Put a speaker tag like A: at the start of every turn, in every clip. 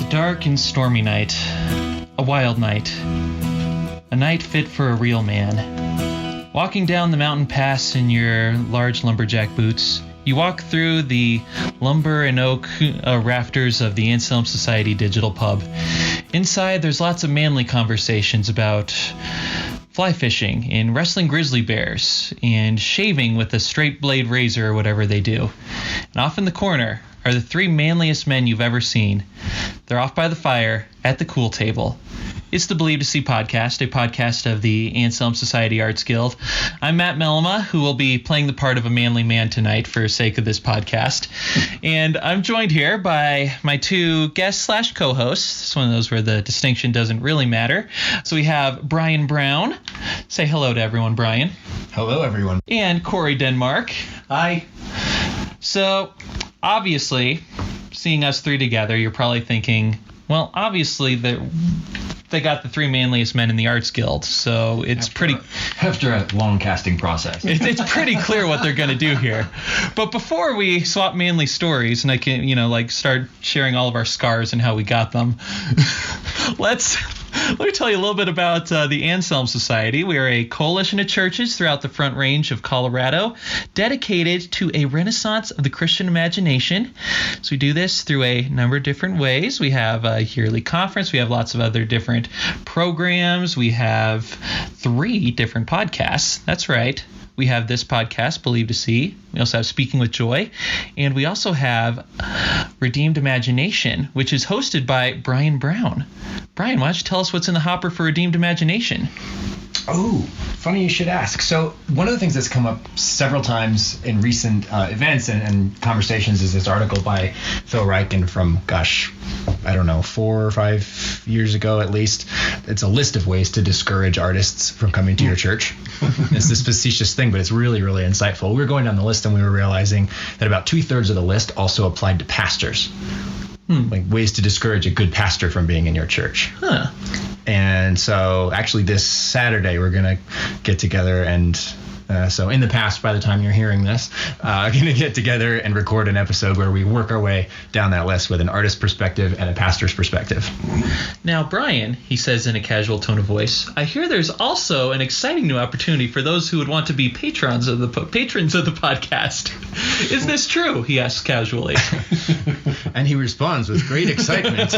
A: dark and stormy night. A wild night. A night fit for a real man. Walking down the mountain pass in your large lumberjack boots, you walk through the lumber and oak rafters of the Anselm Society Digital Pub. Inside, there's lots of manly conversations about fly fishing and wrestling grizzly bears and shaving with a straight blade razor or whatever they do. And off in the corner are the three manliest men you've ever seen. They're off by the fire at the cool table. It's the Believe to See podcast, a podcast of the Anselm Society Arts Guild. I'm Matt Mellema, who will be playing the part of a manly man tonight for sake of this podcast. And I'm joined here by my two guests / co-hosts. It's one of those where the distinction doesn't really matter. So we have Brian Brown. Say hello to everyone, Brian.
B: Hello, everyone.
A: And Kory Denmark.
B: Hi.
A: So, obviously, seeing us three together, you're probably thinking, well, obviously, they got the three manliest men in the Arts Guild, so it's
B: after a long casting process.
A: It's pretty clear what they're going to do here. But before we swap manly stories and I can, start sharing all of our scars and how we got them, let me tell you a little bit about the Anselm Society. We are a coalition of churches throughout the Front Range of Colorado dedicated to a renaissance of the Christian imagination. So we do this through a number of different ways. We have a yearly conference. We have lots of other different programs. We have 3 different podcasts. That's right. We have this podcast, Believe to See. We also have Speaking with Joy. And we also have Redeemed Imagination, which is hosted by Brian Brown. Brian, why don't you tell us what's in the hopper for Redeemed Imagination?
B: Oh, funny you should ask. So one of the things that's come up several times in recent events and conversations is this article by Phil Ryken from, 4 or 5 years ago at least. It's a list of ways to discourage artists from coming to your church. It's this facetious thing, but it's really, really insightful. We were going down the list and we were realizing that about 2/3 of the list also applied to pastors. Like ways to discourage a good pastor from being in your church.
A: Huh.
B: And so actually this Saturday we're going to get together and so in the past, by the time you're hearing this, going to get together and record an episode where we work our way down that list with an artist's perspective and a pastor's perspective.
A: Now, Brian, he says in a casual tone of voice, I hear there's also an exciting new opportunity for those who would want to be patrons of the podcast. Is this true? He asks casually.
B: And he responds with great excitement.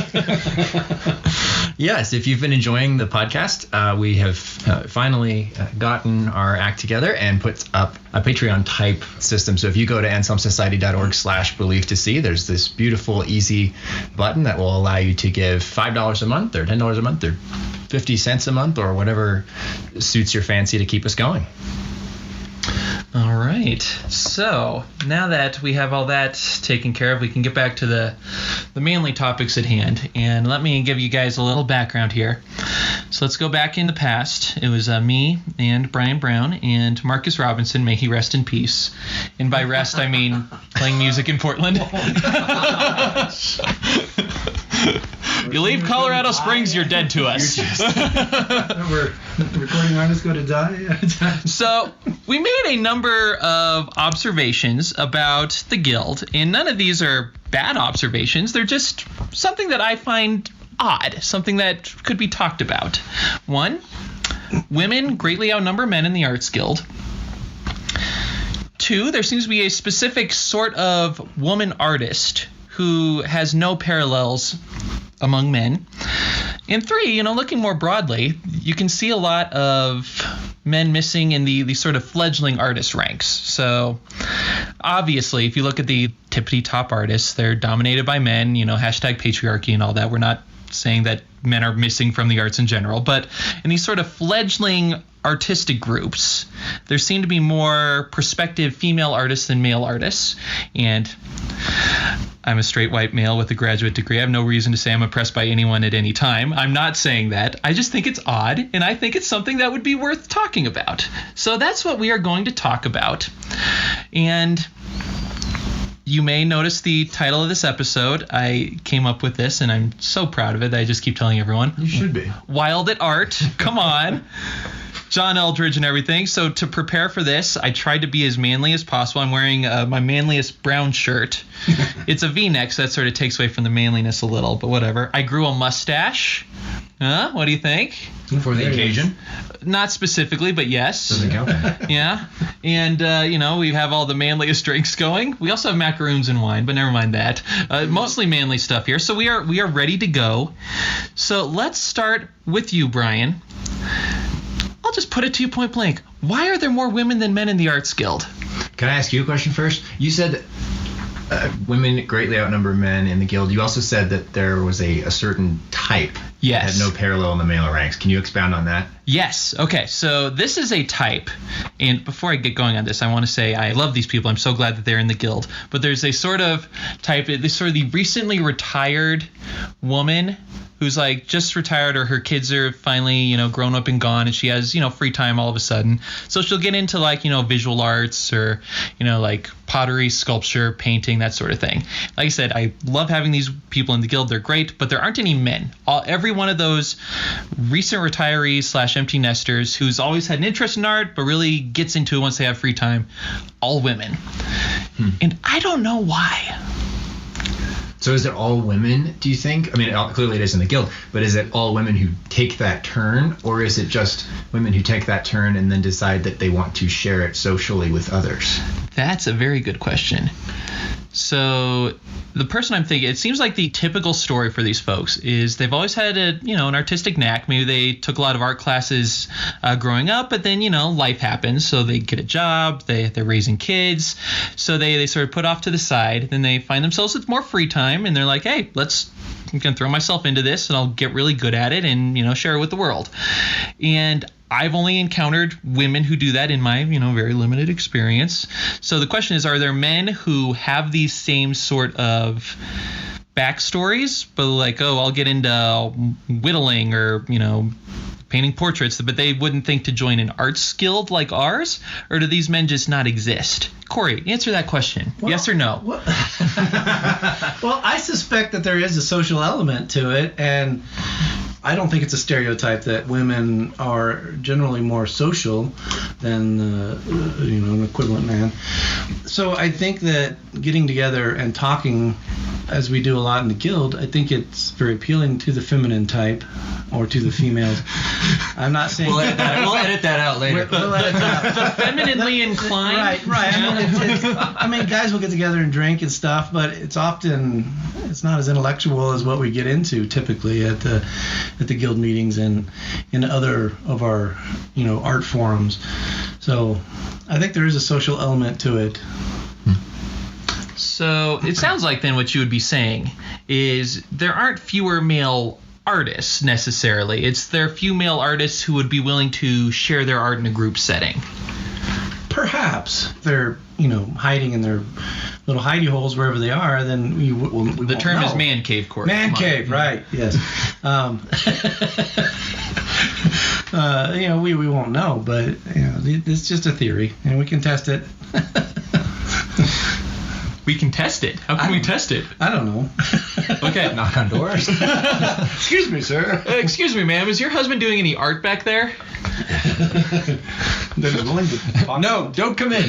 B: Yes, if you've been enjoying the podcast, we have finally gotten our act together and put up a Patreon type system. So if you go to anselmsociety.org/believe to see, there's this beautiful, easy button that will allow you to give $5 a month or $10 a month or 50 cents a month or whatever suits your fancy to keep us going.
A: All right. So now that we have all that taken care of, we can get back to the manly topics at hand. And let me give you guys a little background here. So let's go back in the past. It was me and Brian Brown and Marcus Robinson, may he rest in peace. And by rest, I mean playing music in Portland. You leave Colorado Springs, you're dead to us.
C: We're recording artists go to die.
A: So we made a number of observations about the Guild, and none of these are bad observations. They're just something that I find odd, something that could be talked about. 1, women greatly outnumber men in the Arts Guild. 2, there seems to be a specific sort of woman artist who has no parallels among men. And 3, looking more broadly, you can see a lot of men missing in the sort of fledgling artist ranks. So obviously, if you look at the tippity top artists, they're dominated by men, hashtag patriarchy and all that. We're not saying that men are missing from the arts in general, but in these sort of fledgling artistic groups, there seem to be more prospective female artists than male artists. And I'm a straight white male with a graduate degree. I have no reason to say I'm impressed by anyone at any time. I'm not saying that. I just think it's odd, and I think it's something that would be worth talking about. So that's what we are going to talk about. And you may notice the title of this episode. I came up with this, and I'm so proud of it that I just keep telling everyone.
C: You should be.
A: Wild at Art. Come on. John Eldridge and everything. So to prepare for this, I tried to be as manly as possible. I'm wearing my manliest brown shirt. It's a V-neck, so that sort of takes away from the manliness a little, but whatever. I grew a mustache. What do you think?
B: For the occasion?
A: Not specifically, but yes.
B: Doesn't count.
A: Yeah. And, we have all the manliest drinks going. We also have macaroons and wine, but never mind that. Mostly manly stuff here. So we are ready to go. So let's start with you, Brian. I'll just put it to you point blank. Why are there more women than men in the Arts Guild?
B: Can I ask you a question first? You said women greatly outnumber men in the guild. You also said that there was a certain type that had no parallel in the male ranks. Can you expound on that?
A: Yes. Okay, so this is a type. And before I get going on this, I want to say I love these people. I'm so glad that they're in the guild. But there's a sort of type, this sort of the recently retired woman who's like just retired, or her kids are finally, grown up and gone, and she has, free time all of a sudden. So she'll get into like, visual arts, or, like pottery, sculpture, painting, that sort of thing. Like I said, I love having these people in the guild. They're great, but there aren't any men. Every one of those recent retirees / empty nesters who's always had an interest in art, but really gets into it once they have free time, all women. And I don't know why.
B: So is it all women, do you think? I mean, clearly it is in the guild, but is it all women who take that turn, or is it just women who take that turn and then decide that they want to share it socially with others?
A: That's a very good question. So the person I'm thinking, it seems like the typical story for these folks is they've always had an artistic knack. Maybe they took a lot of art classes growing up, but then, life happens. So they get a job, they're raising kids. So they sort of put off to the side. Then they find themselves with more free time, and they're like, hey, I'm going to throw myself into this, and I'll get really good at it and, share it with the world. And I've only encountered women who do that in my, very limited experience. So the question is, are there men who have these same sort of backstories, but like, I'll get into whittling or, painting portraits, but they wouldn't think to join an arts guild like ours? Or do these men just not exist? Kory, answer that question. Yes or no?
C: Well, I suspect that there is a social element to it, and I don't think it's a stereotype that women are generally more social than an equivalent man. So I think that getting together and talking, as we do a lot in the guild, I think it's very appealing to the feminine type, or to the females. I'm not saying
B: we'll edit that out later.
C: We'll edit that out.
A: The femininely inclined.
C: Right. I mean, guys will get together and drink and stuff, but it's not as intellectual as what we get into typically at the guild meetings and in other of our art forums. So I think there is a social element to it.
A: So it sounds like then what you would be saying is there aren't fewer male artists necessarily. There are few male artists who would be willing to share their art in a group setting.
C: Perhaps they're hiding in their little hidey holes wherever they are. Then we
A: the term is man cave, Kory.
C: Man cave, right? Yes. We won't know, but it's just a theory, and we can test it.
A: We can test it. How can we test it?
C: I don't know.
A: Okay.
B: Knock on doors.
C: Excuse me, sir.
A: Excuse me, ma'am. Is your husband doing any art back there?
B: No, don't come in.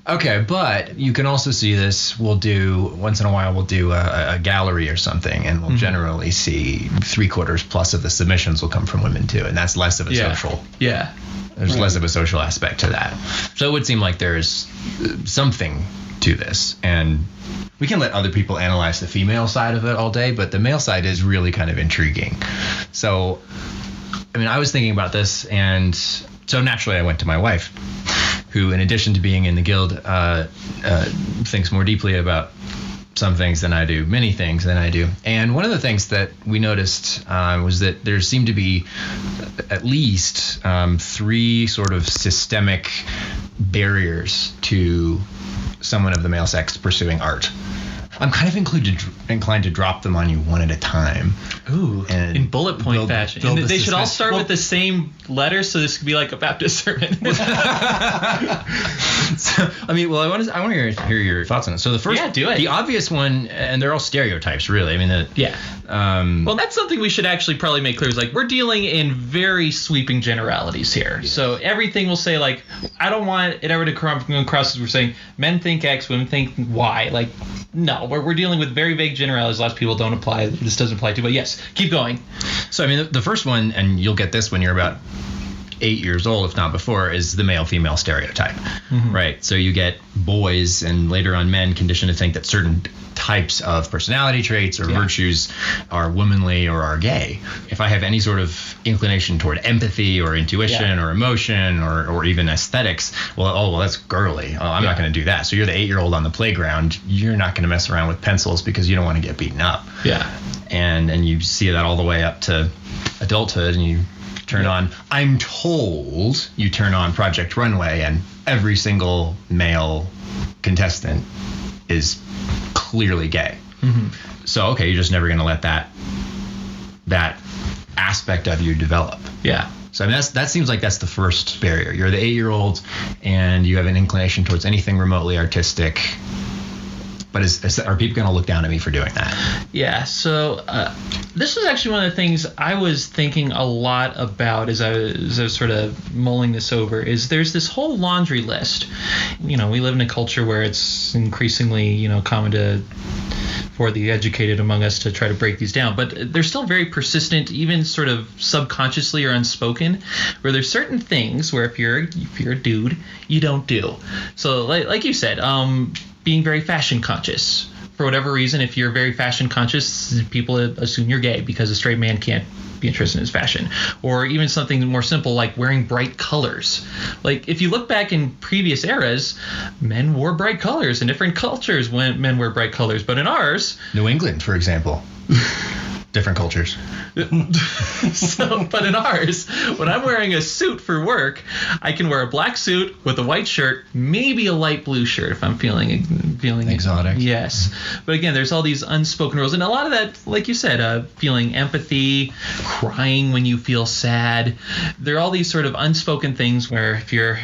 B: Okay, but you can also see this. Once in a while, we'll do a gallery or something, and we'll generally see 3/4 plus of the submissions will come from women too, and that's less of a social.
A: Yeah.
B: There's less of a social aspect to that. So it would seem like there's something to this, and we can let other people analyze the female side of it all day, but the male side is really kind of intriguing. So, I was thinking about this, and so naturally I went to my wife, who, in addition to being in the guild, thinks more deeply about some things than I do, many things than I do. And one of the things that we noticed was that there seemed to be at least 3 sort of systemic barriers to someone of the male sex pursuing art. I'm kind of inclined to drop them on you one at a time.
A: Ooh,
B: and
A: in bullet point fashion.
B: build
A: And
B: the
A: they should all
B: suspense.
A: start with the same letter, so this could be like a Baptist sermon.
D: So, I mean, well, I want to hear your thoughts on it. So the first,
A: Yeah, do it.
D: The obvious one, and they're all stereotypes, really. I mean,
A: Yeah. Well, that's something we should actually probably make clear is like we're dealing in very sweeping generalities here. So everything we'll say, like, I don't want it ever to come across as we're saying men think X, women think Y. Like, no, we're dealing with very vague generalities. Lots of people don't apply. This doesn't apply to. But yes, keep going.
D: So, I mean, the first one, and you'll get this when you're about 8 years old, if not before, is the male-female stereotype, right? So you get boys and later on men conditioned to think that certain types of personality traits or virtues are womanly or are gay. If I have any sort of inclination toward empathy or intuition or emotion or even aesthetics, well, that's girly. Oh, I'm not going to do that. So you're the 8-year-old on the playground. You're not going to mess around with pencils because you don't want to get beaten up.
A: Yeah.
D: And you see that all the way up to adulthood, and you turn on, I'm told you turn on Project Runway, and every single male contestant is clearly gay. So, okay, you're just never going to let that aspect of you develop.
A: Yeah.
D: So, I mean, that seems like that's the first barrier. You're the 8-year-old, and you have an inclination towards anything remotely artistic. But are people going to look down at me for doing that?
A: Yeah, so this was actually one of the things I was thinking a lot about as I was sort of mulling this over, is there's this whole laundry list. You know, we live in a culture where it's increasingly, common for the educated among us to try to break these down, but they're still very persistent, even sort of subconsciously or unspoken, where there's certain things where if you're a dude, you don't do. So like you said, being very fashion conscious. For whatever reason, if you're very fashion conscious, people assume you're gay because a straight man can't be interested in his fashion. Or even something more simple like wearing bright colors. Like if you look back in previous eras, men wore bright colors. In different cultures, when men wear bright colors. But in ours,
D: New England, for example. Different cultures.
A: But in ours, when I'm wearing a suit for work, I can wear a black suit with a white shirt, maybe a light blue shirt if I'm feeling
D: exotic.
A: Yes. But again, there's all these unspoken rules, and a lot of that, like you said, feeling empathy, crying when you feel sad. There are all these sort of unspoken things where if you're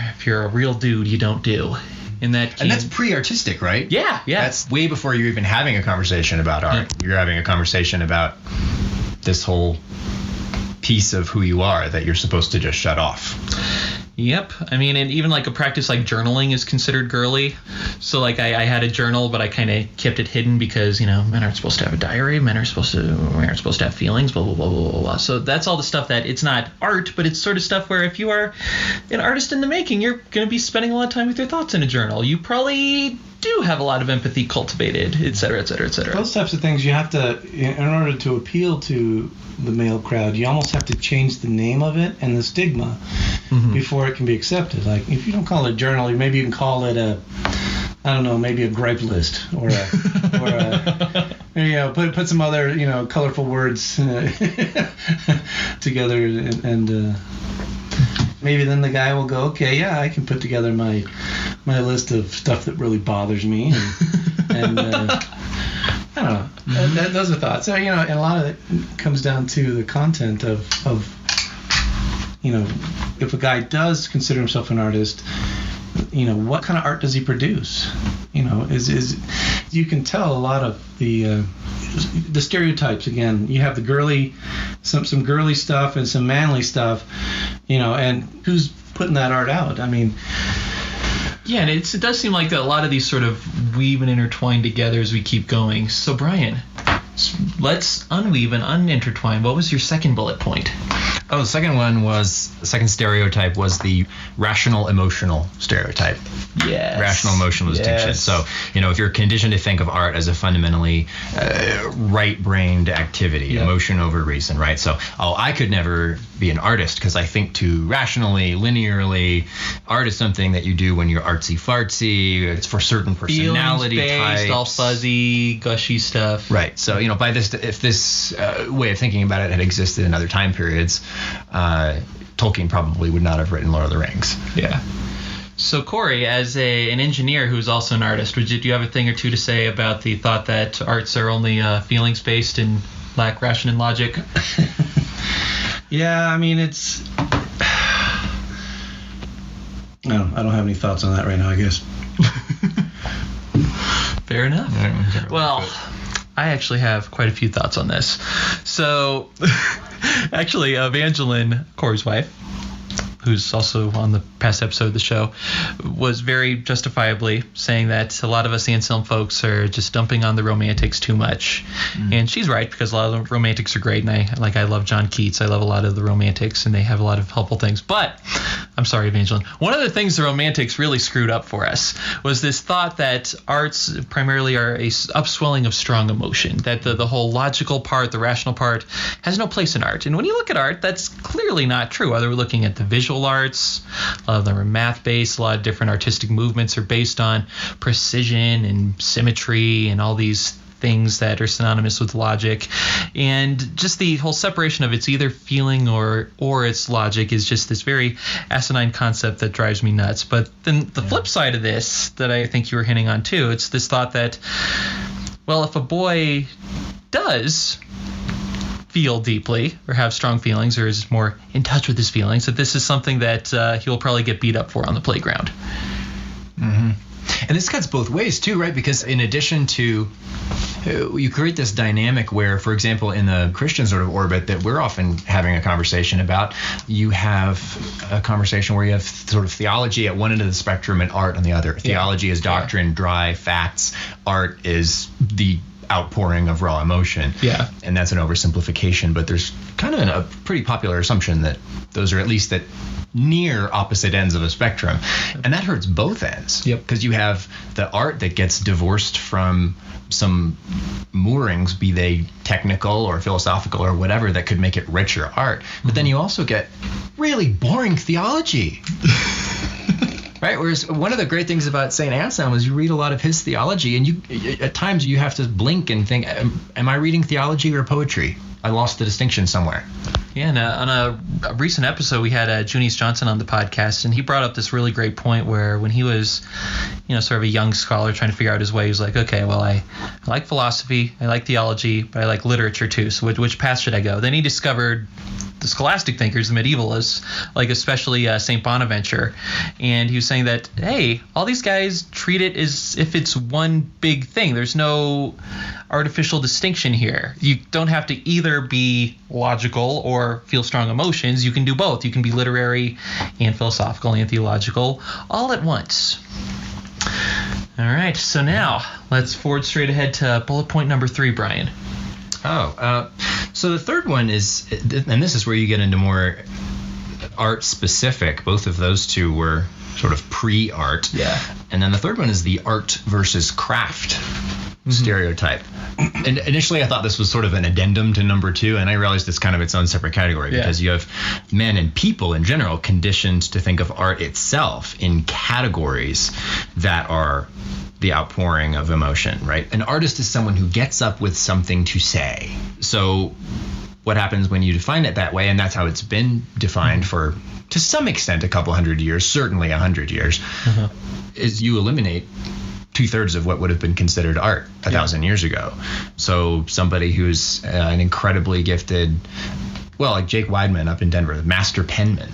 A: a real dude, you don't do. And that's
B: pre-artistic, right?
A: Yeah.
B: That's way before you're even having a conversation about art. You're having a conversation about this whole piece of who you are that you're supposed to just shut off.
A: Yep. I mean, and even like a practice like journaling is considered girly. So like I had a journal, but I kind of kept it hidden because, men aren't supposed to have a diary. We aren't supposed to have feelings, blah, blah, blah, blah, blah, blah. So that's all the stuff that it's not art, but it's sort of stuff where if you are an artist in the making, you're going to be spending a lot of time with your thoughts in a journal. You probably do have a lot of empathy cultivated, et cetera, et cetera, et cetera.
C: Those types of things you have to, in order to appeal to the male crowd, you almost have to change the name of it and the stigma before it can be accepted. Like if you don't call it a journal, maybe you can call it maybe a gripe list or put some other colorful words together and maybe then the guy will go, okay, yeah, I can put together my list of stuff that really bothers me and I don't know. Those are thoughts. So, and a lot of it comes down to the content of if a guy does consider himself an artist, what kind of art does he produce? Is you can tell a lot of the stereotypes. Again, you have the girly, some girly stuff and some manly stuff, and who's putting that art out? I mean.
A: Yeah, and it does seem like a lot of these sort of weave and intertwine together as we keep going. So, Brian, let's unweave and unintertwine. What was your second bullet point?
D: Oh, the second stereotype was the rational emotional stereotype.
A: Yes.
D: Rational emotional distinction.
A: Yes.
D: So, if you're conditioned to think of art as a fundamentally right-brained activity, emotion over reason, right? So, I could never be an artist because I think too rationally, linearly. Art is something that you do when you're artsy-fartsy. It's for certain personality types.
A: All fuzzy, gushy stuff.
D: Right. So, if this way of thinking about it had existed in other time periods, Tolkien probably would not have written Lord of the Rings.
A: Yeah. So Kory, as an engineer who's also an artist, do you have a thing or two to say about the thought that arts are only feelings-based and lack ration and logic?
C: Yeah, I mean, it's... I don't have any thoughts on that right now, I guess.
A: Fair enough. Well, I actually have quite a few thoughts on this. So, actually, Evangeline, Kory's wife, who's also on the past episode of the show, was very justifiably saying that a lot of us Anselm folks are just dumping on the romantics too much. And she's right, because a lot of the romantics are great, and I love John Keats. I love a lot of the romantics, and they have a lot of helpful things. But, I'm sorry, Evangeline, one of the things the romantics really screwed up for us was this thought that arts primarily are a upswelling of strong emotion, that the whole logical part, the rational part, has no place in art. And when you look at art, that's clearly not true. Whether we're looking at the visual arts, a lot of them are math-based, a lot of different artistic movements are based on precision and symmetry and all these things that are synonymous with logic. And just the whole separation of it's either feeling or its logic is just this very asinine concept that drives me nuts. But then the flip side of this that I think you were hinting on too, it's this thought that, well, if a boy does feel deeply or have strong feelings or is more in touch with his feelings, that this is something that he'll probably get beat up for on the playground.
B: Mm-hmm. And this cuts both ways too, right? Because in addition to, you create this dynamic where, for example, in the Christian sort of orbit that we're often having a conversation about, you have a conversation where you have sort of theology at one end of the spectrum and art on the other. Theology is doctrine, dry facts. Art is the outpouring of raw emotion.
A: Yeah.
B: And that's an oversimplification, but there's kind of a pretty popular assumption that those are at least at near opposite ends of a spectrum. And that hurts both ends.
A: Yep.
B: Because you have the art that gets divorced from some moorings, be they technical or philosophical or whatever, that could make it richer art. But then you also get really boring theology. Right, whereas one of the great things about St. Anselm is you read a lot of his theology, and you at times you have to blink and think, am I reading theology or poetry? I lost the distinction somewhere.
A: Yeah, and on a recent episode, we had Junice Johnson on the podcast, and he brought up this really great point where when he was, sort of a young scholar trying to figure out his way, he was like, okay, well, I like philosophy, I like theology, but I like literature too, so which path should I go? Then he discovered the scholastic thinkers, the medievalists, like especially St. Bonaventure, and he was saying that, hey, all these guys treat it as if it's one big thing. There's no artificial distinction here. You don't have to either be logical or feel strong emotions. You can do both. You can be literary and philosophical and theological all at once. All right, so now let's forward straight ahead to bullet point number 3, Brian.
B: So the third one is, and this is where you get into more art specific. Both of those two were sort of pre-art.
A: Yeah.
B: And then the third one is the art versus craft stereotype. And initially I thought this was sort of an addendum to number 2, and I realized it's kind of its own separate category because you have men and people in general conditioned to think of art itself in categories that are the outpouring of emotion, right? An artist is someone who gets up with something to say. So what happens when you define it that way, and that's how it's been defined for, to some extent, a couple hundred years, certainly 100 years, is you eliminate 2/3 of what would have been considered art 1,000 years ago. So somebody who's an incredibly gifted, well, like Jake Weidman up in Denver, the master penman.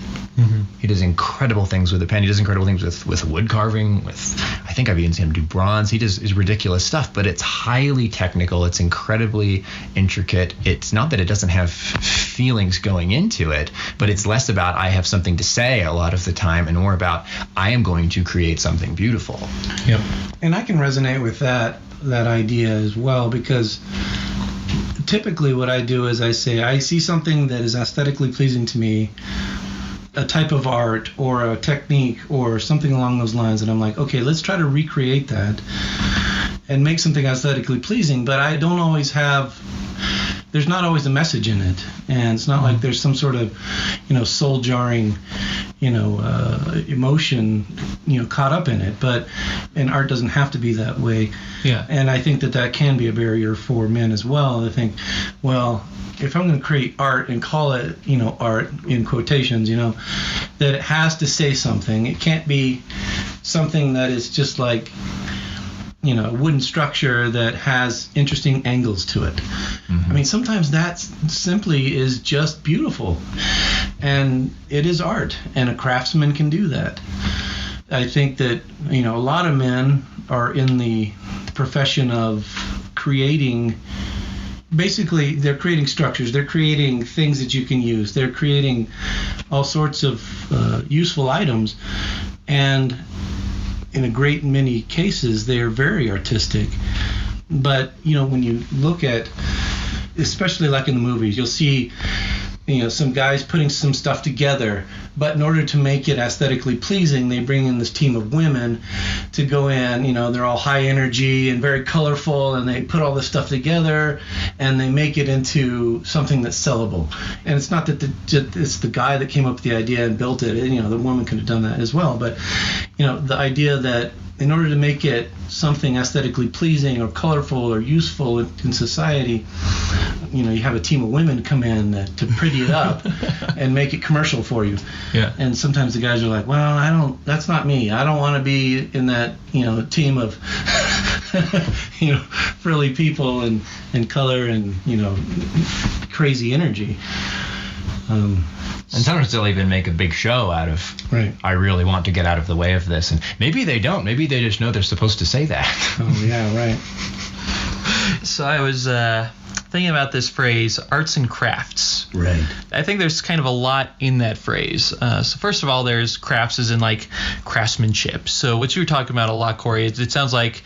B: He does incredible things with a pen. He does incredible things with wood carving. I think I've even seen him do bronze. He does ridiculous stuff, but it's highly technical. It's incredibly intricate. It's not that it doesn't have feelings going into it, but it's less about I have something to say a lot of the time and more about I am going to create something beautiful.
C: Yep. And I can resonate with that idea as well, because typically what I do is I say I see something that is aesthetically pleasing to me, a type of art or a technique or something along those lines, and I'm like, okay, let's try to recreate that and make something aesthetically pleasing. But I don't always have there's not always a message in it, and it's not like there's some sort of, soul jarring, emotion, caught up in it. And art doesn't have to be that way.
A: Yeah.
C: And I think that can be a barrier for men as well. I think, well, if I'm going to create art and call it, art in quotations, that it has to say something. It can't be something that is just like, a wooden structure that has interesting angles to it. I mean, sometimes that simply is just beautiful, and it is art, and a craftsman can do that. I think that, a lot of men are in the profession of creating. Basically, they're creating structures. They're creating things that you can use. They're creating all sorts of useful items, and in a great many cases, they are very artistic. But, when you look at, especially like in the movies, you'll see, some guys putting some stuff together, but in order to make it aesthetically pleasing, they bring in this team of women to go in, they're all high energy and very colorful, and they put all this stuff together, and they make it into something that's sellable. And it's not that it's the guy that came up with the idea and built it, the woman could have done that as well, but, the idea that in order to make it something aesthetically pleasing or colorful or useful in society, you have a team of women come in to pretty it up and make it commercial for you.
A: Yeah.
C: And sometimes the guys are like, well, that's not me. I don't want to be in that, team of, frilly people and color and, crazy energy.
D: And sometimes they'll even make a big show out of,
C: right.
D: I really want to get out of the way of this. And maybe they don't. Maybe they just know they're supposed to say that.
C: Oh, yeah, right.
A: So I was thinking about this phrase, arts and crafts.
C: Right.
A: I think there's kind of a lot in that phrase. So first of all, there's crafts as in like craftsmanship. So what you were talking about a lot, Kory, it sounds like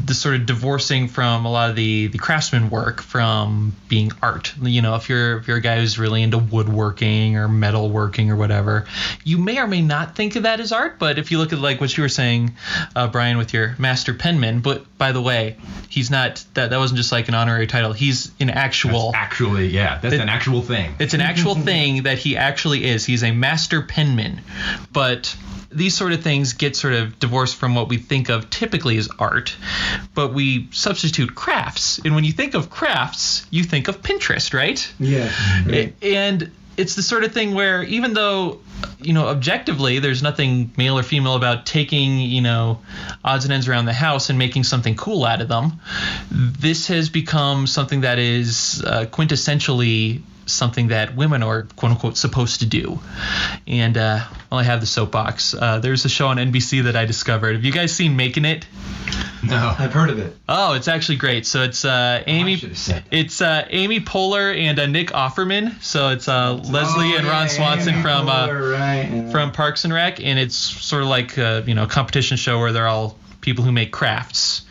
A: the sort of divorcing from a lot of the craftsman work from being art. If you're a guy who's really into woodworking or metalworking or whatever, you may or may not think of that as art. But if you look at like what you were saying, Brian, with your master penman, but by the way, he's not that wasn't just like an honorary title. He's an actual.
D: That's an actual thing.
A: It's an actual thing that he actually is. He's a master penman. But these sort of things get sort of divorced from what we think of typically as art, but we substitute crafts. And when you think of crafts, you think of Pinterest, right?
C: Yeah. Right.
A: And it's the sort of thing where even though, objectively there's nothing male or female about taking, odds and ends around the house and making something cool out of them, this has become something that is quintessentially something that women are quote unquote supposed to do. And while I have the soapbox, there's a show on NBC that I discovered. Have you guys seen Making It?
B: No, I've heard of it.
A: Oh, it's actually great. So it's Amy Poehler and Nick Offerman. So it's Leslie and Ron Swanson from Parks and Rec, and it's sort of like a competition show where they're all people who make crafts.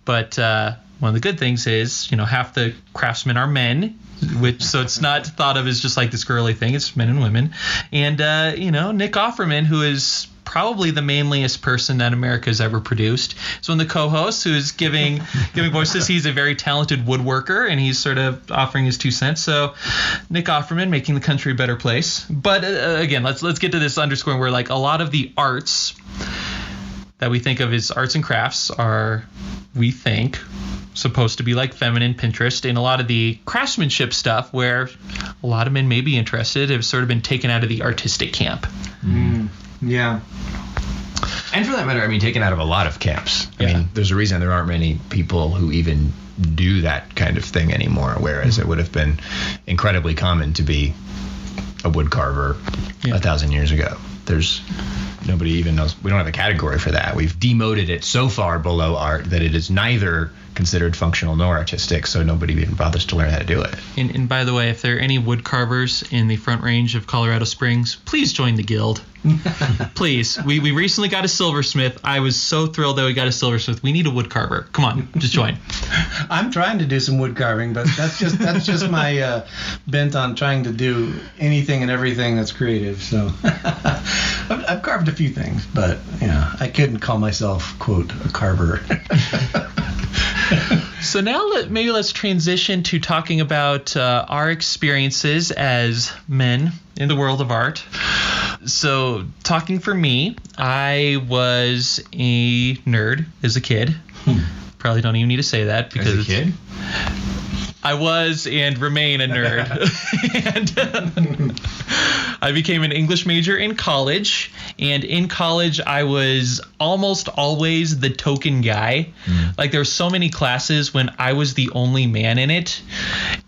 A: But one of the good things is half the craftsmen are men. So it's not thought of as just like this girly thing. It's men and women. And, Nick Offerman, who is probably the manliest person that America has ever produced, is one of the co-hosts who is giving voices. He's a very talented woodworker, and he's sort of offering his 2 cents. So Nick Offerman making the country a better place. But again, let's get to this underscoring where like a lot of the arts that we think of as arts and crafts are, we think, supposed to be like feminine Pinterest, and a lot of the craftsmanship stuff where a lot of men may be interested have sort of been taken out of the artistic camp.
C: Yeah.
D: And for that matter, taken out of a lot of camps. I mean, there's a reason there aren't many people who even do that kind of thing anymore, whereas it would have been incredibly common to be a wood carver 1,000 years ago. There's nobody even knows. We don't have a category for that. We've demoted it so far below art that it is neither considered functional nor artistic, so nobody even bothers to learn how to do it.
A: And by the way, if there are any wood carvers in the Front Range of Colorado Springs, please join the guild. Please. We recently got a silversmith. I was so thrilled that we got a silversmith. We need a wood carver. Come on, just join.
C: I'm trying to do some wood carving, but that's just my bent on trying to do anything and everything that's creative. So I've carved a few things, but I couldn't call myself, quote, a carver.
A: So now let's transition to talking about our experiences as men in the world of art. So talking for me, I was a nerd as a kid. Probably don't even need to say that because
B: As a kid?
A: I was and remain a nerd. And I became an English major in college. And in college, I was almost always the token guy. Like, there were so many classes when I was the only man in it.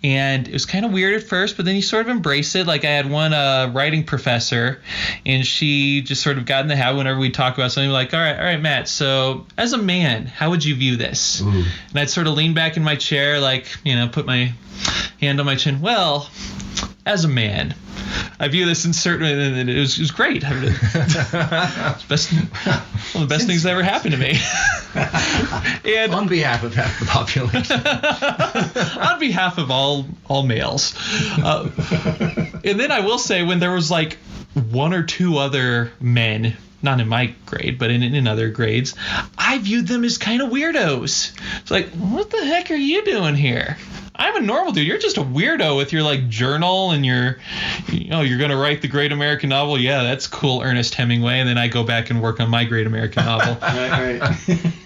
A: And it was kind of weird at first, but then you sort of embrace it. Like, I had one writing professor, and she just sort of got in the habit whenever we talk about something, like, all right, Matt, so as a man, how would you view this?
B: Ooh.
A: And I'd sort of lean back in my chair, like, put my hand on my chin. Well, as a man, I view this in certain, and it was great. I mean, it's one of the best things that ever happened to me. And
B: On behalf of half the population.
A: on behalf of all males. And then I will say, when there was like one or two other men, not in my grade, but in other grades, I viewed them as kind of weirdos. It's like, what the heck are you doing here? I'm a normal dude. You're just a weirdo with your like journal and you're going to write the great American novel. Yeah, that's cool, Ernest Hemingway. And then I go back and work on my great American novel.
C: Right.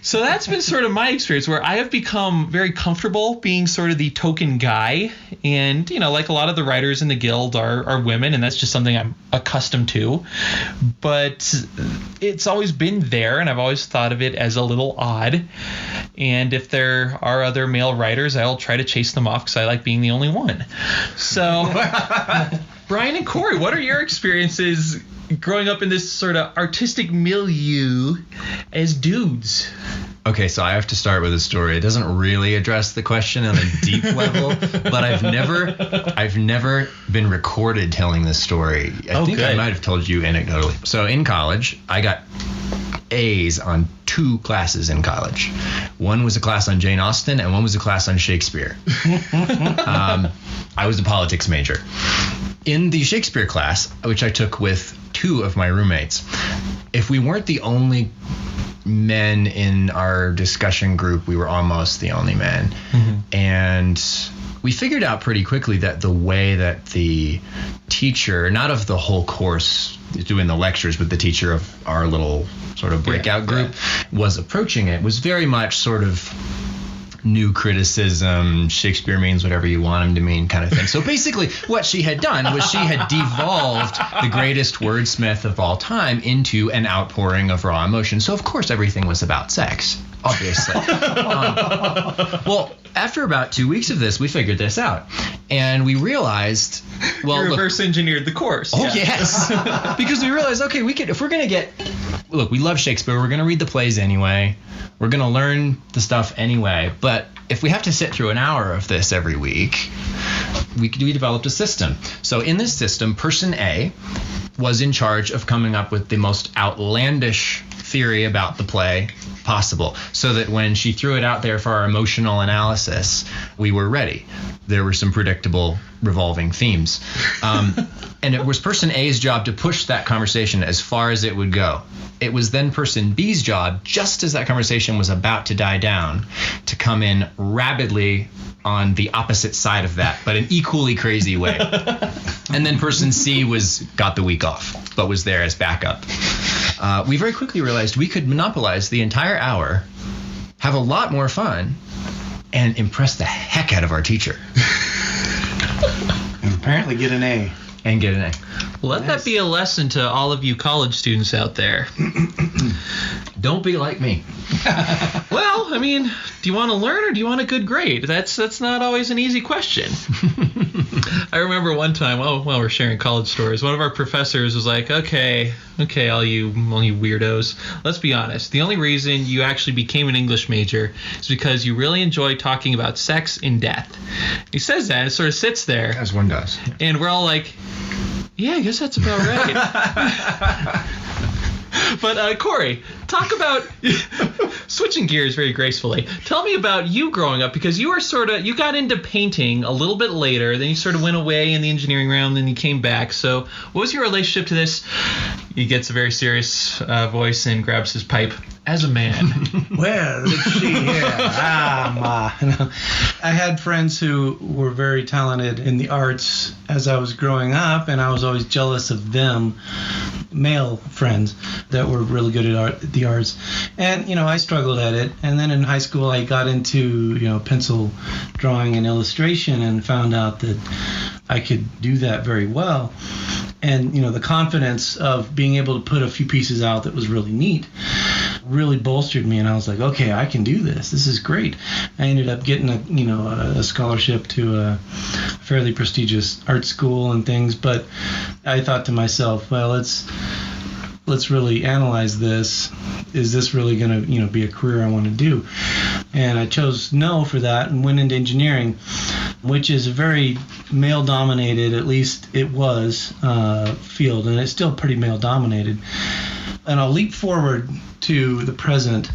A: So that's been sort of my experience, where I have become very comfortable being sort of the token guy. And, like a lot of the writers in the guild are women, and that's just something I'm accustomed to. But it's always been there, and I've always thought of it as a little odd. And if there are other male writers, I'll try to chase them off because I like being the only one. So, Brian and Kory, what are your experiences growing up in this sort of artistic milieu as dudes?
D: Okay, so I have to start with a story. It doesn't really address the question on a deep level, but I've never been recorded telling this story. I think I might have told you anecdotally. So in college, I got A's on 2 classes in college. One was a class on Jane Austen, and one was a class on Shakespeare. I was a politics major. In the Shakespeare class, which I took with 2 of my roommates, if we weren't the only men in our discussion group, we were almost the only men. Mm-hmm. And we figured out pretty quickly that the way that the teacher, not of the whole course doing the lectures, but the teacher of our little sort of breakout group was approaching it, was very much sort of new criticism, Shakespeare means whatever you want him to mean kind of thing. So basically what she had done was she had devolved the greatest wordsmith of all time into an outpouring of raw emotion. So of course everything was about sex, obviously. Well, after about 2 weeks of this, we figured this out. And we realized, well,
A: you reverse engineered the course.
D: Oh, yes. Because we realized, okay, if we're going to get, look, we love Shakespeare. We're going to read the plays anyway. We're going to learn the stuff anyway. But if we have to sit through an hour of this every week, we developed a system. So in this system, person A was in charge of coming up with the most outlandish theory about the play possible, so that when she threw it out there for our emotional analysis, we were ready. There were some predictable revolving themes. And it was person A's job to push that conversation as far as it would go. It was then person B's job, just as that conversation was about to die down, to come in rapidly on the opposite side of that, but an equally crazy way. And then person C got the week off, but was there as backup. We very quickly realized we could monopolize the entire hour, have a lot more fun, and impress the heck out of our teacher.
C: And apparently get an A.
D: And get an A.
A: Let that be a lesson to all of you college students out there.
D: Don't be like me.
A: Well, I mean, do you want to learn or do you want a good grade? That's not always an easy question. I remember one time, we're sharing college stories, one of our professors was like, okay, all you weirdos, let's be honest. The only reason you actually became an English major is because you really enjoy talking about sex and death. He says that and it sort of sits there.
B: As one does.
A: And we're all like, yeah, I guess that's about right. But Kory, talk about switching gears very gracefully. Tell me about you growing up, because you got into painting a little bit later, then you sort of went away in the engineering realm, then you came back. So what was your relationship to this? He gets a very serious voice and grabs his pipe. As a man.
C: Well, let's see here. I had friends who were very talented in the arts as I was growing up, and I was always jealous of them, male friends that were really good at the arts. And, I struggled at it. And then in high school, I got into, pencil drawing and illustration and found out that I could do that very well. And, the confidence of being able to put a few pieces out that was really neat really bolstered me. And I was like, okay, I can do this. This is great. I ended up getting a scholarship to a fairly prestigious art school and things. But I thought to myself, well, let's really analyze this. Is this really going to, be a career I want to do? And I chose no for that and went into engineering, which is a very male-dominated, at least it was, field, and it's still pretty male-dominated. And I'll leap forward to the present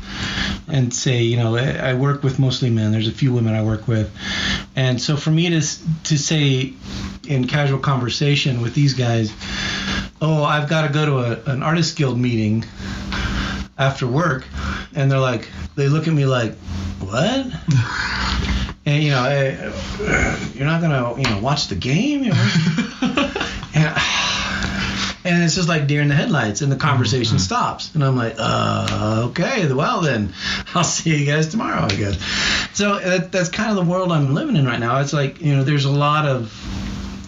C: and say, I work with mostly men. There's a few women I work with. And so for me to say in casual conversation with these guys, oh, I've got to go to an artist guild meeting after work, and they look at me like, what? And you're not gonna watch the game, and it's just like deer in the headlights, and the conversation stops, and I'm like, okay, well then, I'll see you guys tomorrow, I guess. So that's kind of the world I'm living in right now. It's like, there's a lot of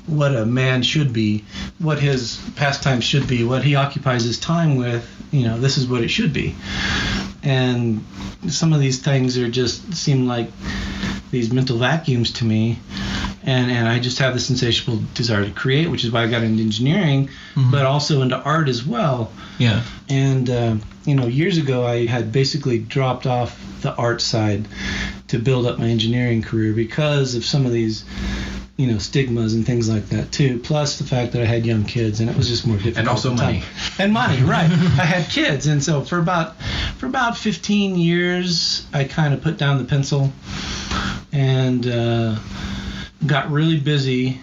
C: what a man should be, what his pastime should be, what he occupies his time with. This is what it should be. And some of these things seem like these mental vacuums to me. And I just have this insatiable desire to create, which is why I got into engineering, but also into art as well.
A: Yeah.
C: And, years ago I had basically dropped off the art side to build up my engineering career because of some of these stigmas and things like that too. Plus the fact that I had young kids, and it was just more difficult.
D: And also money.
C: And money, right? I had kids, and so for about 15 years, I kind of put down the pencil and got really busy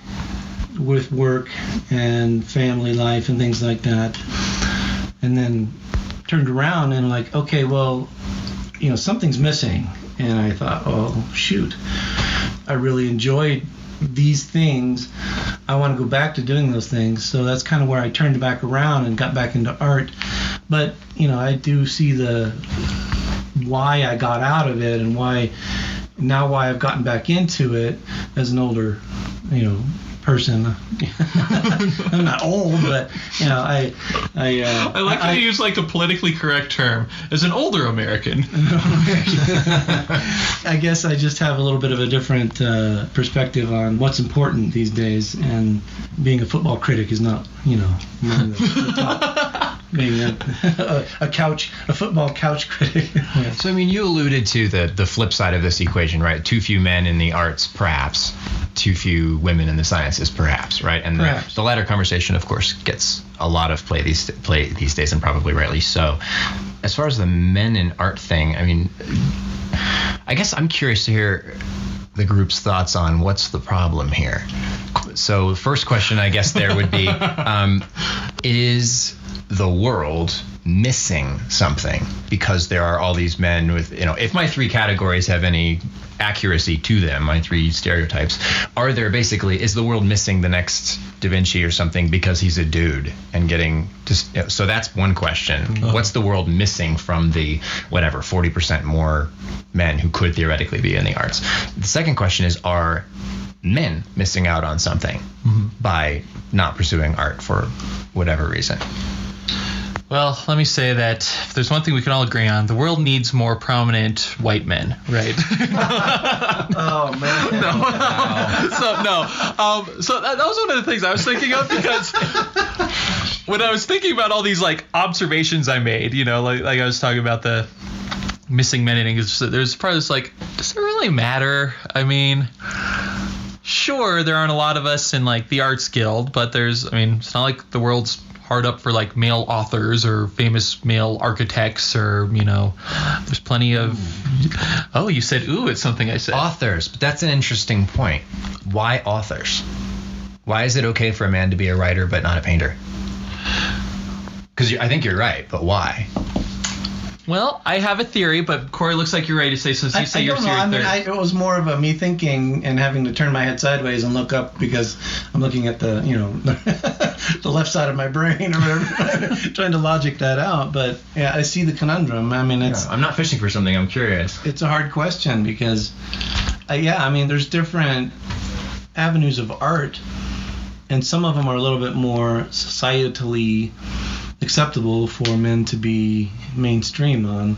C: with work and family life and things like that. And then turned around and okay, well, something's missing. And I thought, oh shoot, I really enjoyed these things. I want to go back to doing those things. So that's kind of where I turned back around and got back into art. But I do see why I got out of it and why I've gotten back into it as an older person. I'm not old, but I
A: like how you use the politically correct term as an older American.
C: I guess I just have a little bit of a different perspective on what's important these days, and being a football critic is not one of the top. Being a football couch critic.
D: Yeah. So you alluded to the flip side of this equation, right? Too few men in the arts, perhaps. Too few women in the sciences, perhaps, right? And the latter conversation, of course, gets a lot of play these days, and probably rightly so. As far as the men in art thing, I guess I'm curious to hear the group's thoughts on what's the problem here. So the first question, I guess, there would be, is the world missing something because there are all these men with, if my three categories have any accuracy to them, my three stereotypes, is the world missing the next Da Vinci or something because he's a dude and getting just, so that's one question. What's the world missing from the 40% more men who could theoretically be in the arts? The second question is, are men missing out on something by not pursuing art for whatever reason?
A: Well, let me say that if there's one thing we can all agree on, the world needs more prominent white men, right?
C: Oh, man.
A: So that was one of the things I was thinking of, because when I was thinking about all these observations I made, like I was talking about the missing men in English, there's probably this does it really matter? Sure, there aren't a lot of us in the Arts Guild, but it's not like the world's hard up for male authors or famous male architects, or there's plenty of you said ooh it's something I said.
D: Authors, but that's an interesting point. Why authors? Why is it okay for a man to be a writer but not a painter? Because I think you're right, but why?
A: Well, I have a theory, but Kory, looks like you're ready to say, since you say your theory.
C: It was more of me thinking and having to turn my head sideways and look up because I'm looking at the the left side of my brain or whatever, trying to logic that out. But yeah, I see the conundrum. I mean,
D: I'm not fishing for something. I'm curious.
C: It's a hard question because, there's different avenues of art, and some of them are a little bit more societally acceptable for men to be mainstream on.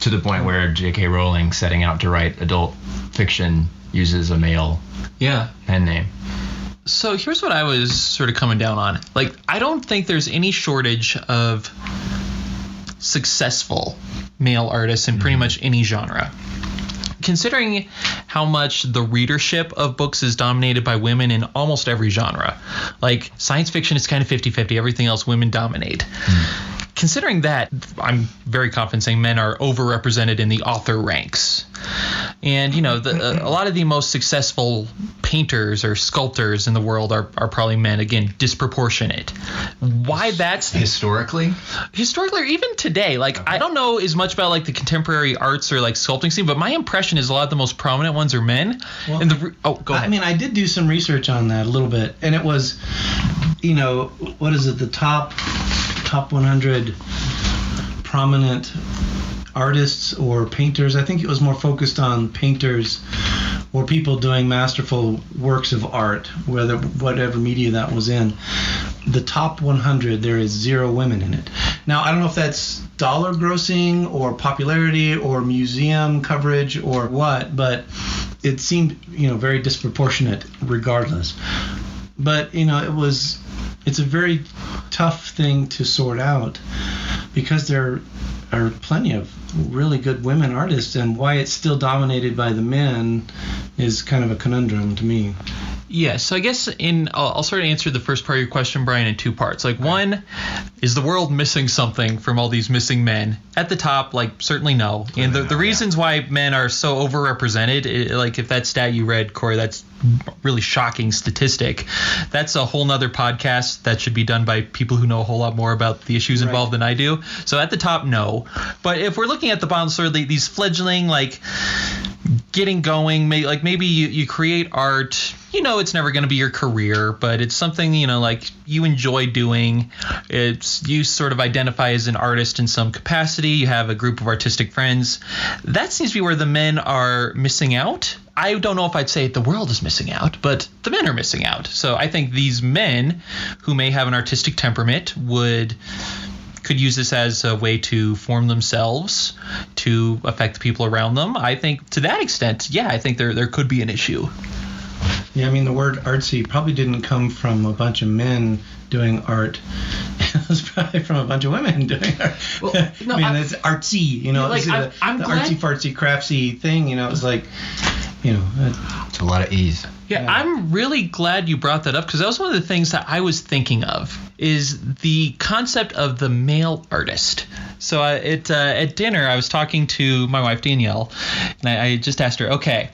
D: To the point where J.K. Rowling, setting out to write adult fiction, uses a male pen name.
A: So here's what I was sort of coming down on. Like, I don't think there's any shortage of successful male artists in pretty much any genre. Considering how much the readership of books is dominated by women in almost every genre. Like, science fiction is kind of 50-50. Everything else, women dominate. Considering that, I'm very confident saying men are overrepresented in the author ranks. And, a lot of the most successful painters or sculptors in the world are probably men, again, disproportionate. Why that's...
D: Historically,
A: or even today. Like, I don't know as much about, like, the contemporary arts or, like, sculpting scene, but my impression is a lot of the most prominent ones are men.
C: Well,
A: and go ahead.
C: I mean, I did do some research on that a little bit, and it was, what is it, the top 100 prominent artists or painters. I think it was more focused on painters or people doing masterful works of art, whatever media that was in. The top 100, there is 0 women in it. Now, I don't know if that's dollar grossing or popularity or museum coverage or what, but it seemed, very disproportionate regardless. But, it's a very tough thing to sort out because there are plenty of really good women artists, and why it's still dominated by the men is kind of a conundrum to me.
A: Yeah, so I guess I'll sort of answer the first part of your question, Brian, in 2 parts. Like, one, is the world missing something from all these missing men? At the top, like, certainly no. And the reasons why men are so overrepresented, like, if that stat you read, Kory, that's really shocking statistic. That's a whole nother podcast that should be done by people who know a whole lot more about the issues involved than I do. So at the top, no. But if we're looking at the bottom, sort of these fledgling, like, getting going, maybe you create art, it's never going to be your career, but it's something, like you enjoy doing. You sort of identify as an artist in some capacity. You have a group of artistic friends. That seems to be where the men are missing out. I don't know if I'd say the world is missing out, but the men are missing out. So I think these men who may have an artistic temperament could use this as a way to form themselves, to affect the people around them. I think to that extent, I think there could be an issue.
C: Yeah, I mean, the word artsy probably didn't come from a bunch of men doing art. It was probably from a bunch of women doing art. Well, no, it's artsy,
A: Like, I'm
C: the
A: glad...
C: artsy-fartsy, craftsy thing, it was like,
D: it's a lot of ease.
A: Yeah, I'm really glad you brought that up, because that was one of the things that I was thinking of, is the concept of the male artist. So at dinner, I was talking to my wife, Danielle, and I just asked her, okay,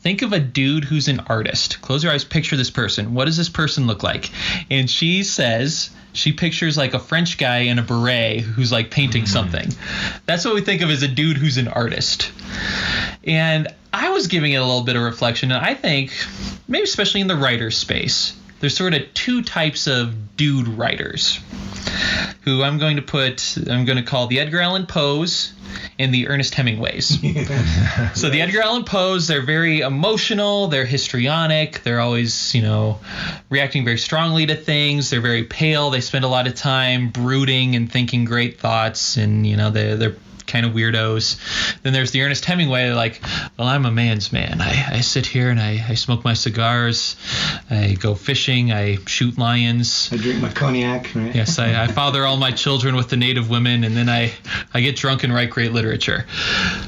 A: think of a dude who's an artist. Close your eyes, picture this person. What does this person look like? And she says she pictures like a French guy in a beret who's like painting something. That's what we think of as a dude who's an artist. And I was giving it a little bit of reflection, and I think maybe especially in the writer space, there's sort of 2 types of dude writers who I'm going to call the Edgar Allan Poes and the Ernest Hemingways. So the Edgar Allan Poes, they're very emotional, they're histrionic, they're always, reacting very strongly to things, they're very pale, they spend a lot of time brooding and thinking great thoughts, and, they're kind of weirdos. Then there's the Ernest Hemingway, like, well, I'm a man's man. I sit here and I smoke my cigars, I go fishing, I shoot lions.
C: I drink my cognac, right?
A: Yes, I father all my children with the native women, and then I get drunk and write great literature.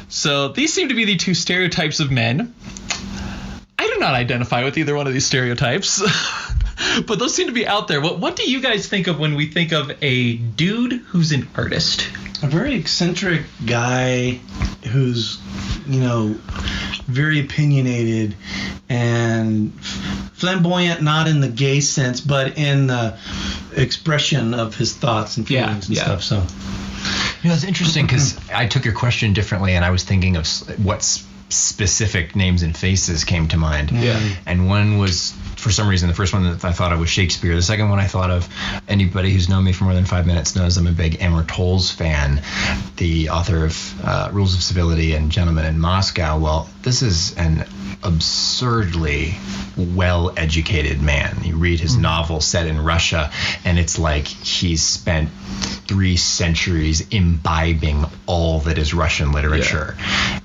A: So these seem to be the 2 stereotypes of men. I do not identify with either one of these stereotypes. But those seem to be out there. What do you guys think of when we think of a dude who's an artist?
C: A very eccentric guy who's, very opinionated and flamboyant, not in the gay sense, but in the expression of his thoughts and feelings and stuff. So
B: It's interesting because I took your question differently, and I was thinking of what specific names and faces came to mind.
C: Yeah.
B: And one was, for some reason, the first one that I thought of was Shakespeare. The second one I thought of, anybody who's known me for more than 5 minutes knows I'm a big Amor Towles fan, the author of Rules of Civility and Gentlemen in Moscow. Well, this is an absurdly well-educated man. You read his novel set in Russia, and it's like he's spent 3 centuries imbibing all that is Russian literature,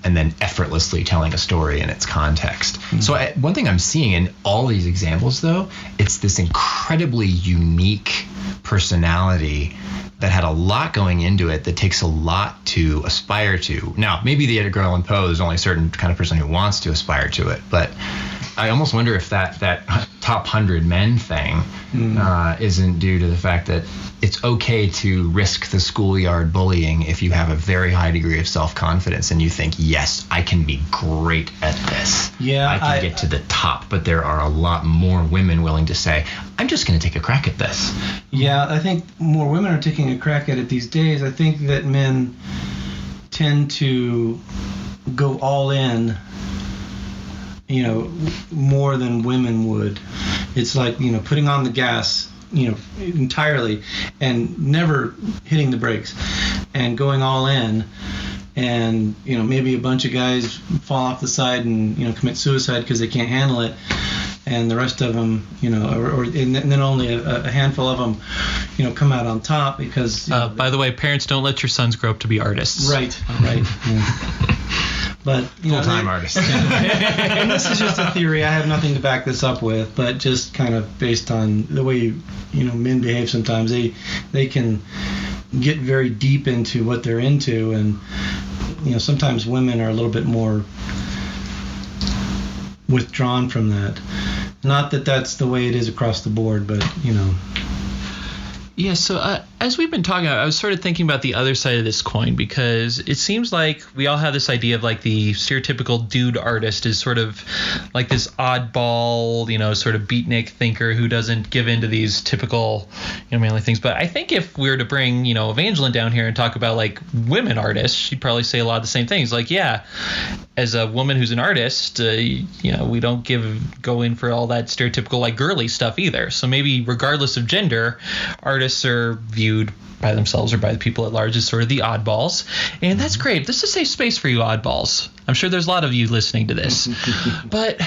B: and then effortlessly telling a story in its context. So one thing I'm seeing in all these examples, though, it's this incredibly unique personality that had a lot going into it that takes a lot to aspire to. Now, maybe the Edgar Allan Poe is only a certain kind of person who wants to aspire to it, but I almost wonder if that top 100 men thing isn't due to the fact that it's okay to risk the schoolyard bullying if you have a very high degree of self-confidence and you think, yes, I can be great at this.
C: Yeah,
B: I can get to the top, but there are a lot more women willing to say, I'm just going to take a crack at this.
C: Yeah, I think more women are taking a crack at it these days. I think that men tend to go all in, more than women would. It's like, putting on the gas, entirely and never hitting the brakes and going all in. And, maybe a bunch of guys fall off the side and, commit suicide because they can't handle it. And the rest of them, and then only a handful of them, come out on top because.
A: By the way, parents, don't let your sons grow up to be artists.
C: Right. Yeah. But
B: full-time artists.
C: And this is just a theory. I have nothing to back this up with, but just kind of based on the way men behave sometimes. They can get very deep into what they're into, and sometimes women are a little bit more withdrawn from that. Not that that's the way it is across the board, but
A: Yeah, so as we've been talking, I was sort of thinking about the other side of this coin, because it seems like we all have this idea of like the stereotypical dude artist is sort of like this oddball, sort of beatnik thinker who doesn't give in to these typical, manly things. But I think if we were to bring, Evangeline down here and talk about like women artists, she'd probably say a lot of the same things. Like, yeah, as a woman who's an artist, we don't go in for all that stereotypical like girly stuff either. So maybe regardless of gender, artists are viewed by themselves or by the people at large as sort of the oddballs, and that's great. This is a safe space for you oddballs. I'm sure there's a lot of you listening to this. But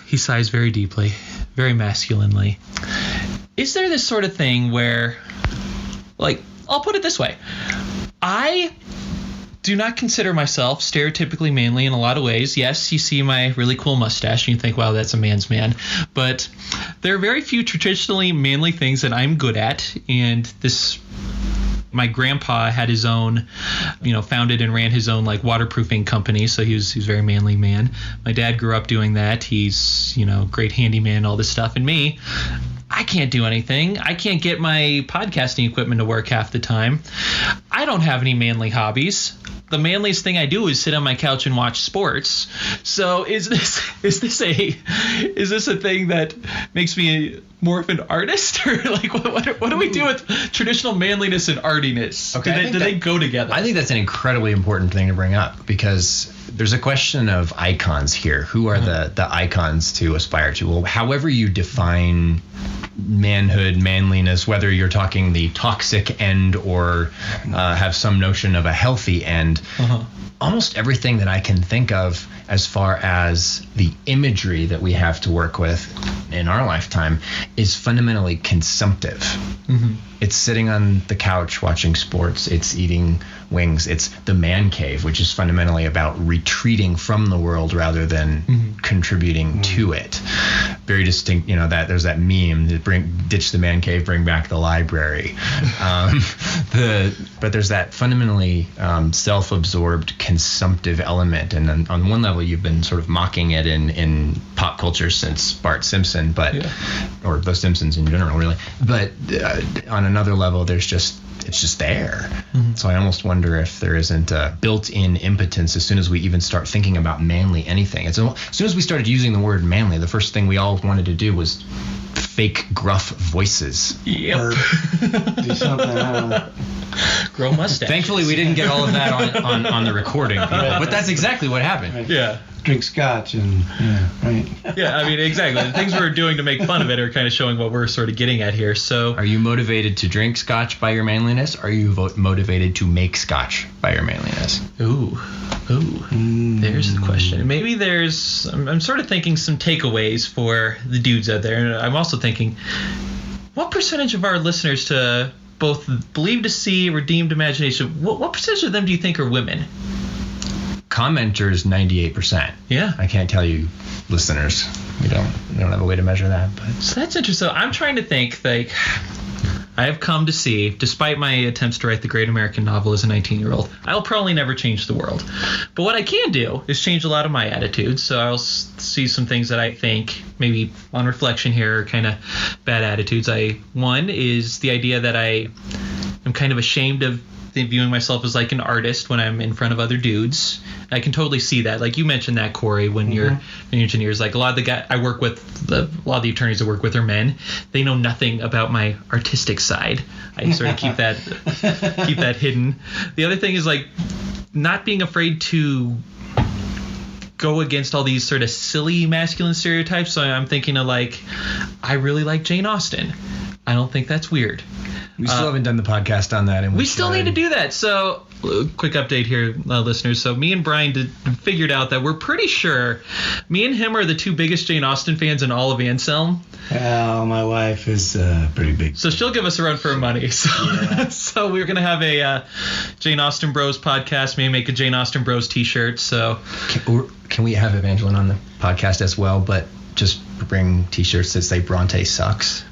A: he sighs very deeply, very masculinely. Is there this sort of thing where, like, I'll put it this way, I do not consider myself stereotypically manly in a lot of ways. Yes, you see my really cool mustache and you think, wow, that's a man's man. But there are very few traditionally manly things that I'm good at. And my grandpa had his own, founded and ran his own like waterproofing company. So he's a very manly man. My dad grew up doing that. He's, great handyman, all this stuff. And me, I can't do anything. I can't get my podcasting equipment to work half the time. I don't have any manly hobbies. The manliest thing I do is sit on my couch and watch sports. So is this a thing that makes me more of an artist, or like what do we do with traditional manliness and artiness?
B: Okay,
A: do they go together?
B: I think that's an incredibly important thing to bring up, because there's a question of icons here. Who are the icons to aspire to? Well, however you define manhood, manliness, whether you're talking the toxic end or have some notion of a healthy end, almost everything that I can think of as far as the imagery that we have to work with in our lifetime is fundamentally consumptive. It's sitting on the couch watching sports. It's eating wings. It's the man cave, which is fundamentally about retreating from the world rather than contributing to it. Very distinct, that there's that meme that ditch the man cave, bring back the library. But there's that fundamentally self-absorbed consumptive element. And on one level, you've been sort of mocking it in pop culture since Bart Simpson, or The Simpsons in general, really. But on
D: another level, it's just there. So I almost wonder if there isn't a built-in impotence as soon as we even start thinking about manly anything. As soon as we started using the word manly, the first thing we all wanted to do was fake gruff voices.
A: Yep.
C: Do something.
A: Grow mustache.
D: Thankfully, we didn't get all of that on the recording, people, but that's exactly what happened.
C: Right.
A: Yeah.
C: Drink scotch and right.
A: Yeah, I mean, exactly. The things we're doing to make fun of it are kind of showing what we're sort of getting at here. So,
D: are you motivated to drink scotch by your manliness? Or are you motivated to make scotch by your manliness?
A: Ooh. There's the question. Maybe I'm sort of thinking some takeaways for the dudes out there. And I'm also thinking, what percentage of our listeners to both believe to see, redeemed imagination, what percentage of them do you think are women?
D: Commenters, 98%.
A: Yeah.
D: I can't tell you, listeners. We don't have a way to measure that. But
A: So that's interesting. So I'm trying to think, like, I have come to see, despite my attempts to write the great American novel as a 19-year-old, I'll probably never change the world. But what I can do is change a lot of my attitudes. So I'll see some things that I think, maybe on reflection here, are kind of bad attitudes. One is the idea that I am kind of ashamed of viewing myself as like an artist when I'm in front of other dudes. I can totally see that. Like you mentioned that, Kory, when you're engineers, like a lot of the guys I work with, a lot of the attorneys I work with are men. They know nothing about my artistic side. I sort of keep that hidden. The other thing is like not being afraid to go against all these sort of silly masculine stereotypes. So I'm thinking of like, I really like Jane Austen. I don't think that's weird.
D: we still haven't done the podcast on that, and
A: we still need to do that. So, quick update here, listeners. So, me and Brian figured out that we're pretty sure me and him are the two biggest Jane Austen fans in all of Anselm.
C: Well, my wife is pretty big.
A: So she'll give us a run for our money. So, so we're gonna have a Jane Austen Bros podcast. Maybe make a Jane Austen Bros T-shirt. So,
D: can we have Evangeline on the podcast as well? But just bring T-shirts that say Bronte sucks.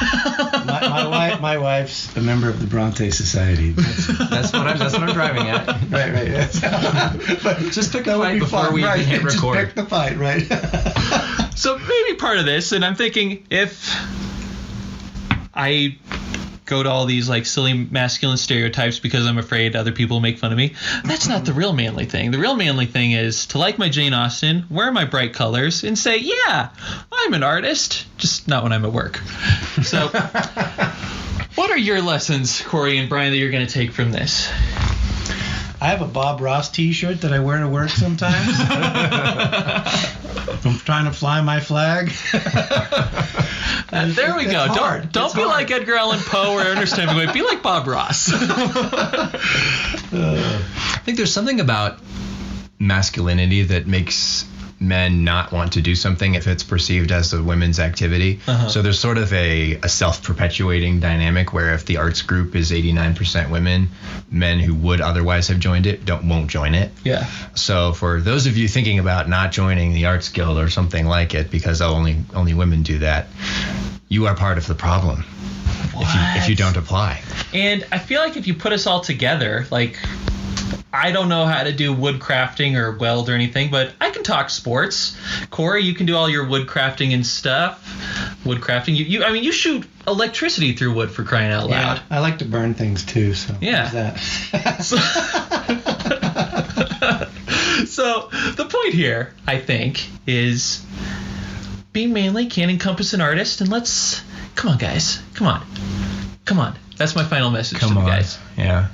C: My wife's a member of the Bronte Society.
D: That's what I'm driving at.
C: Right. Yes.
D: But just pick a fight before we even hit record.
C: Just pick the fight, right?
A: So maybe part of this, and I'm thinking if I go to all these like silly masculine stereotypes because I'm afraid other people will make fun of me, that's not the real manly thing. The real manly thing is to like my Jane Austen, wear my bright colors, and say, yeah, I'm an artist, just not when I'm at work. So what are your lessons, Kory and Brian, that you're going to take from this?
C: I have a Bob Ross T-shirt that I wear to work sometimes. I'm trying to fly my flag.
A: And there we go. Don't be like Edgar Allan Poe or Ernest Hemingway. Be like Bob Ross.
D: I think there's something about masculinity that makes men not want to do something if it's perceived as a women's activity. So there's sort of a self-perpetuating dynamic where if the arts group is 89% women, men who would otherwise have joined it won't join it.
A: Yeah.
D: So for those of you thinking about not joining the arts guild or something like it because only women do that, you are part of the problem if you don't apply.
A: And I feel like if you put us all together, like, I don't know how to do wood crafting or weld or anything, but I can talk sports. Kory, you can do all your wood crafting and stuff. Wood crafting. You shoot electricity through wood, for crying out loud.
C: Yeah, I like to burn things too, so
A: yeah.
C: That.
A: So the point here, I think, is being manly can encompass an artist, and come on, guys. Come on. That's my final message to the guys.
D: Yeah.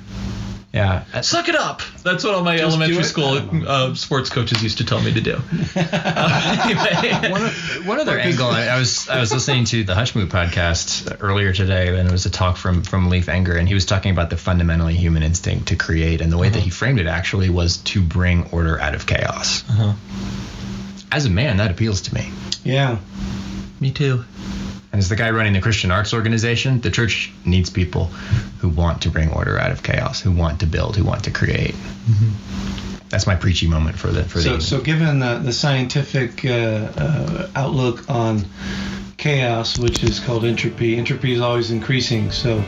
A: Suck it up. That's what all my elementary school sports coaches used to tell me to do. Anyway.
D: One other angle. I was listening to the Hushmoo podcast earlier today, and it was a talk from Leif Enger, and he was talking about the fundamentally human instinct to create, and the way that he framed it actually was to bring order out of chaos. As a man, that appeals to me.
C: Yeah.
A: Me too.
D: And as the guy running the Christian Arts Organization, the church needs people who want to bring order out of chaos, who want to build, who want to create. That's my preachy moment for the evening.
C: So given the scientific outlook on chaos, which is called entropy is always increasing. So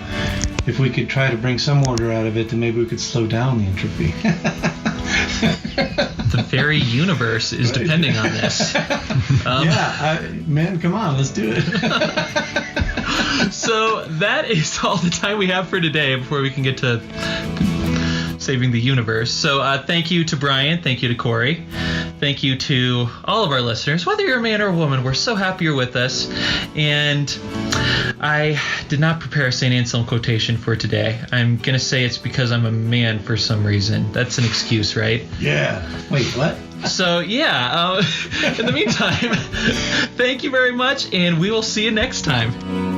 C: if we could try to bring some order out of it, then maybe we could slow down the entropy.
A: The very universe is depending on this.
C: Man, come on, let's do it.
A: So that is all the time we have for today before we can get to saving the universe. So thank you to Brian. Thank you to Kory. Thank you to all of our listeners. Whether you're a man or a woman, we're so happy you're with us. And I did not prepare a St. Anselm quotation for today. I'm going to say it's because I'm a man for some reason. That's an excuse, right?
C: Yeah. Wait, what?
A: So, yeah. In the meantime, thank you very much, and we will see you next time.